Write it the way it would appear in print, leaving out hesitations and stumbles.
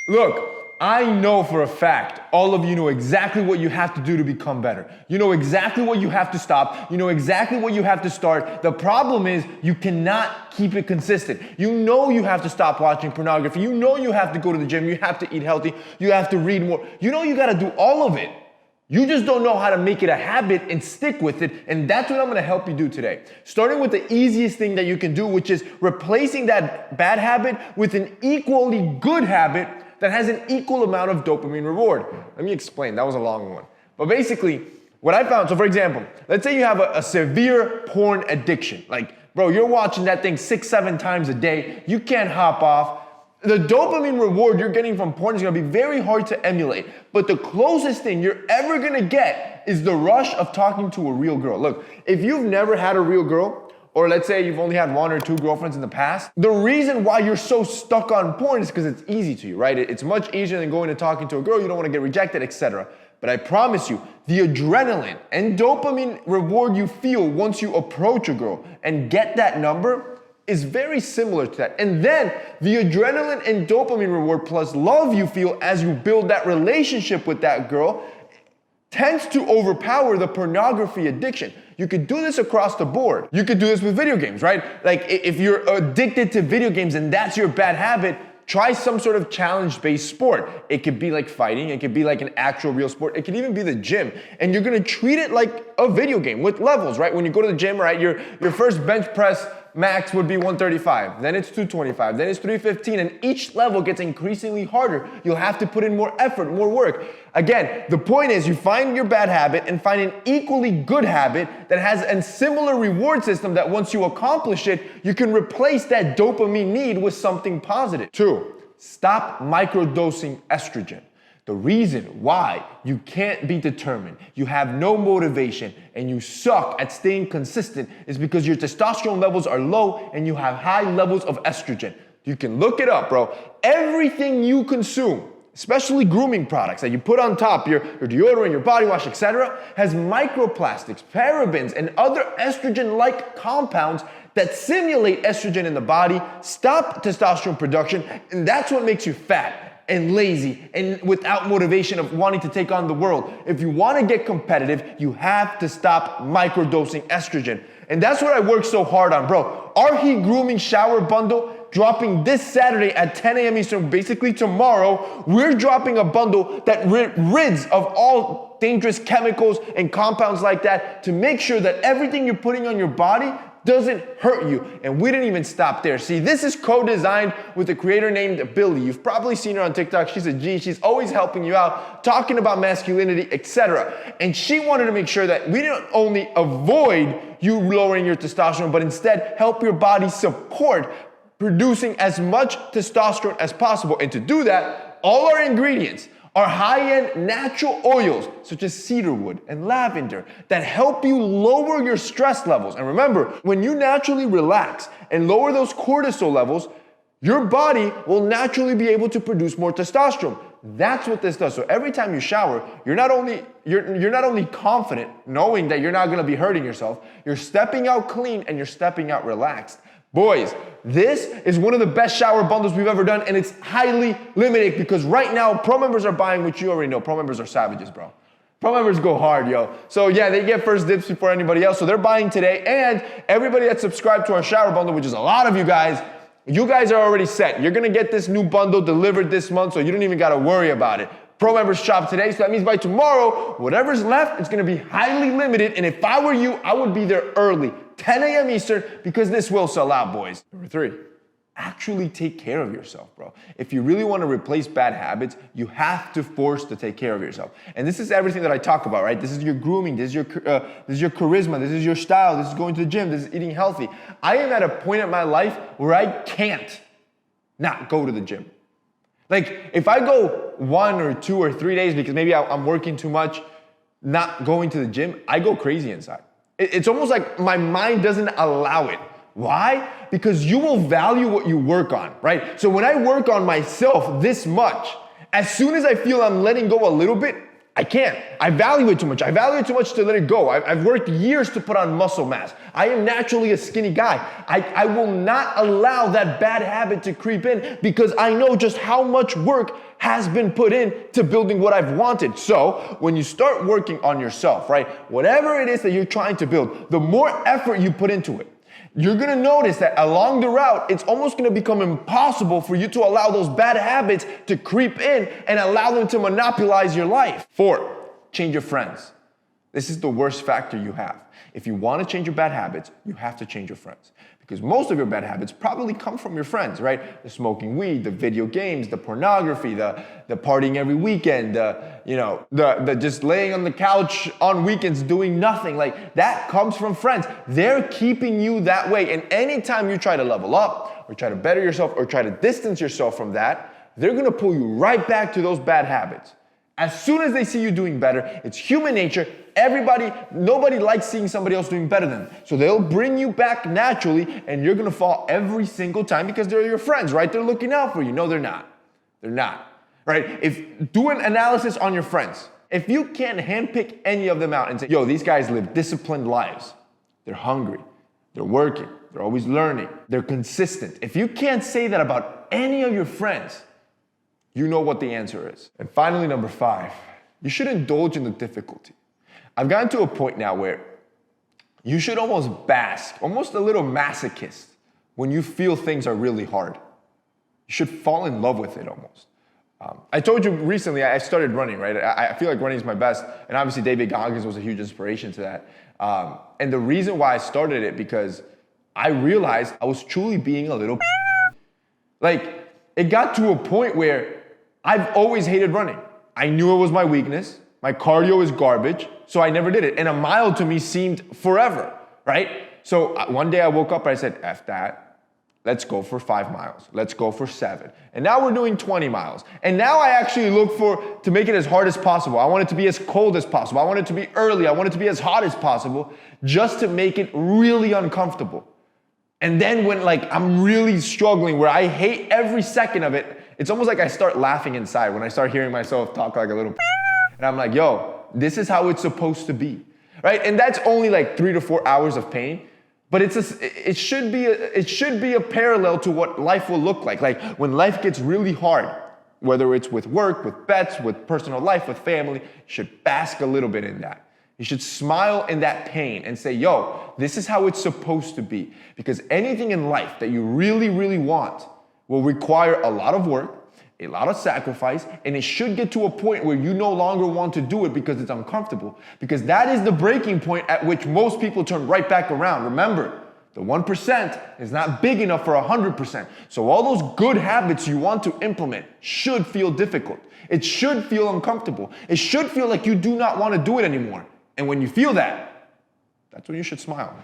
Look, I know for a fact all of you know exactly what you have to do to become better. You know exactly what you have to stop. You know exactly what you have to start. The problem is you cannot keep it consistent. You know you have to stop watching pornography. You know you have to go to the gym. You have to eat healthy. You have to read more. You know you got to do all of it. You just don't know how to make it a habit and stick with it, and that's what I'm gonna help you do today. Starting with the easiest thing that you can do, which is replacing that bad habit with an equally good habit that has an equal amount of dopamine reward. Let me explain, that was a long one. But basically, what I found, so for example, let's say you have a severe porn addiction. Like, bro, you're watching that thing 6-7 times a day, you can't hop off. The dopamine reward you're getting from porn is gonna be very hard to emulate, but the closest thing you're ever gonna get is the rush of talking to a real girl. Look, if you've never had a real girl, or let's say you've only had 1 or 2 girlfriends in the past, the reason why you're so stuck on porn is because it's easy to you, right? It's much easier than going and talking to a girl, you don't wanna get rejected, etc. But I promise you, the adrenaline and dopamine reward you feel once you approach a girl and get that number is very similar to that. And then the adrenaline and dopamine reward plus love you feel as you build that relationship with that girl tends to overpower the pornography addiction. You could do this across the board. You could do this with video games, right? Like if you're addicted to video games and that's your bad habit, try some sort of challenge-based sport. It could be like fighting, it could be like an actual real sport, it could even be the gym. And you're gonna treat it like a video game with levels, right? When you go to the gym, right, your first bench press max would be 135, then it's 225, then it's 315, and each level gets increasingly harder. You'll have to put in more effort, more work. Again, the point is you find your bad habit and find an equally good habit that has a similar reward system that once you accomplish it, you can replace that dopamine need with something positive. 2, stop microdosing estrogen. The reason why you can't be determined, you have no motivation, and you suck at staying consistent is because your testosterone levels are low and you have high levels of estrogen. You can look it up, bro. Everything you consume, especially grooming products that you put on top, your deodorant, your body wash, etc., has microplastics, parabens, and other estrogen-like compounds that simulate estrogen in the body, stop testosterone production, and that's what makes you fat and lazy and without motivation of wanting to take on the world. If you want to get competitive, you have to stop microdosing estrogen. And that's what I work so hard on, bro. Our Heat Grooming Shower Bundle dropping this Saturday at 10 a.m. Eastern, basically tomorrow. We're dropping a bundle that rids of all dangerous chemicals and compounds like that to make sure that everything you're putting on your body doesn't hurt you. And we didn't even stop there. See, this is co-designed with a creator named Billy. You've probably seen her on TikTok. She's a G. She's always helping you out, talking about masculinity, etc. And she wanted to make sure that we didn't only avoid you lowering your testosterone, but instead help your body support producing as much testosterone as possible. And to do that, all our ingredients are high-end natural oils such as cedarwood and lavender that help you lower your stress levels. And remember, when you naturally relax and lower those cortisol levels, your body will naturally be able to produce more testosterone. That's what this does. So every time you shower, you're not only confident knowing that you're not gonna be hurting yourself, you're stepping out clean and you're stepping out relaxed. Boys, this is one of the best shower bundles we've ever done, and it's highly limited because right now, pro members are buying, which you already know, pro members are savages, bro. Pro members go hard, yo. So yeah, they get first dibs before anybody else, so they're buying today, and everybody that's subscribed to our shower bundle, which is a lot of you guys are already set. You're gonna get this new bundle delivered this month, so you don't even gotta worry about it. Pro members shop today, so that means by tomorrow, whatever's left, it's gonna be highly limited, and if I were you, I would be there early. 10 a.m. Eastern, because this will sell out, boys. Number 3, actually take care of yourself, bro. If you really want to replace bad habits, you have to force to take care of yourself. And this is everything that I talk about, right? This is your grooming, this is your charisma, this is your style, this is going to the gym, this is eating healthy. I am at a point in my life where I can't not go to the gym. Like, if I go 1 or 2 or 3 days because maybe I'm working too much, not going to the gym, I go crazy inside. It's almost like my mind doesn't allow it. Why? Because you will value what you work on, right? So when I work on myself this much, as soon as I feel I'm letting go a little bit, I can't. I value it too much. I value it too much to let it go. I've worked years to put on muscle mass. I am naturally a skinny guy. I will not allow that bad habit to creep in because I know just how much work has been put in to building what I've wanted. So when you start working on yourself, right, whatever it is that you're trying to build, the more effort you put into it, you're gonna notice that along the route, it's almost gonna become impossible for you to allow those bad habits to creep in and allow them to monopolize your life. 4, change your friends. This is the worst factor you have. If you wanna change your bad habits, you have to change your friends. Because most of your bad habits probably come from your friends, right? The smoking weed, the video games, the pornography, the partying every weekend, the just laying on the couch on weekends doing nothing. Like that comes from friends. They're keeping you that way. And anytime you try to level up or try to better yourself or try to distance yourself from that, they're gonna pull you right back to those bad habits. As soon as they see you doing better, it's human nature. Nobody likes seeing somebody else doing better than them. So they'll bring you back naturally and you're gonna fall every single time because they're your friends, right? They're looking out for you. No, they're not. They're not, right? Do an analysis on your friends. If you can't handpick any of them out and say, yo, these guys live disciplined lives. They're hungry. They're working. They're always learning. They're consistent. If you can't say that about any of your friends, you know what the answer is. And finally, number 5, you should indulge in the difficulty. I've gotten to a point now where you should almost bask, almost a little masochist, when you feel things are really hard. You should fall in love with it almost. I told you recently I started running, right? I feel like running is my best, and obviously David Goggins was a huge inspiration to that. And the reason why I started it because I realized I was truly being a little like, it got to a point where I've always hated running. I knew it was my weakness. My cardio is garbage, so I never did it. And a mile to me seemed forever, right? So one day I woke up and I said, F that. Let's go for 5 miles. Let's go for 7. And now we're doing 20 miles. And now I actually look to make it as hard as possible. I want it to be as cold as possible. I want it to be early. I want it to be as hot as possible just to make it really uncomfortable. And then when I'm really struggling, where I hate every second of it, it's almost like I start laughing inside when I start hearing myself talk like a little and I'm like, yo, this is how it's supposed to be, right? And that's only 3 to 4 hours of pain, but it should be a parallel to what life will look like. Like when life gets really hard, whether it's with work, with bets, with personal life, with family, you should bask a little bit in that. You should smile in that pain and say, yo, this is how it's supposed to be. Because anything in life that you really, really want will require a lot of work, a lot of sacrifice, and it should get to a point where you no longer want to do it because it's uncomfortable. Because that is the breaking point at which most people turn right back around. Remember, the 1% is not big enough for 100%. So all those good habits you want to implement should feel difficult. It should feel uncomfortable. It should feel like you do not want to do it anymore. And when you feel that, that's when you should smile.